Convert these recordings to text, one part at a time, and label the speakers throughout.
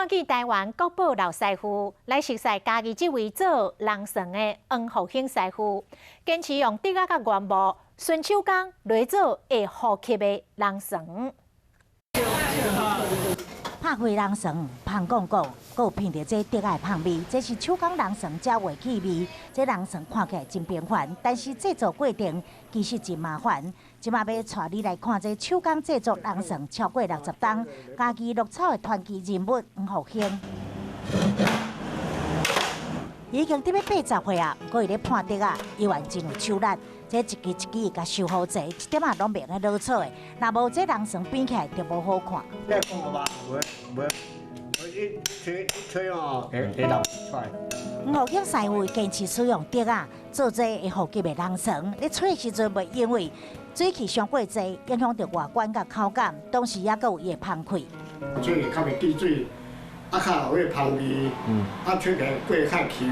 Speaker 1: 赶去台湾国宝老师傅来熟悉家己这位做人绳的黄复兴师傅，坚持用竹仔甲原木顺手工来做会呼吸的人绳。
Speaker 2: 拍花人绳、香讲讲，还有闻到这竹仔香味，这是手工人绳才会气味。这人绳看起来真平凡，但是制作过程其实真麻烦。今麦要带你来看这手工制作人绳超过60档，家己落草的传奇人物黄复兴。已经得要80岁啊，不过伊咧判竹啊，依然真有手力。这一支一支甲收好济，一点仔拢袂咧落错的。若无这人绳编起来就无好看。
Speaker 3: 你讲个吧，袂，一吹哦，会流出来。
Speaker 2: 黄复兴师傅坚持使用竹啊，做这会呼吸的人绳。咧吹的时阵袂因为水汽伤过济，影响到外观甲口感，同时也佫有伊的香气。
Speaker 3: 吹较袂滴水，啊较有迄香味，啊吹起来过较 Q。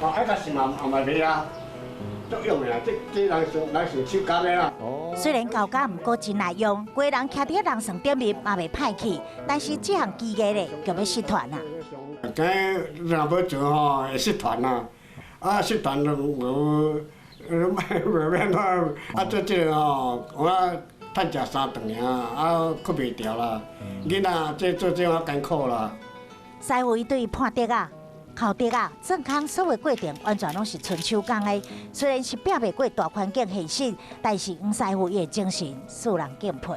Speaker 3: 哦，啊，甲是嘛袂啊。足用的啦，这人手工的啦。
Speaker 2: 虽然高价，毋过真耐用，规人徛伫人绳顶面嘛袂歹去，但是这项技艺咧就要失传啦。
Speaker 3: 这若要做吼，会失传啦。啊，失传就无免怎啊，做这个吼，我趁食3顿啊，搁袂调啦。囡仔这做这啊艰苦啦。
Speaker 2: 师傅伊对判竹啊。烤竹啊，正康所有过程完全拢是纯手工的。虽然是拼袂过大环境现实，但是黄师傅伊的精神，使人敬佩。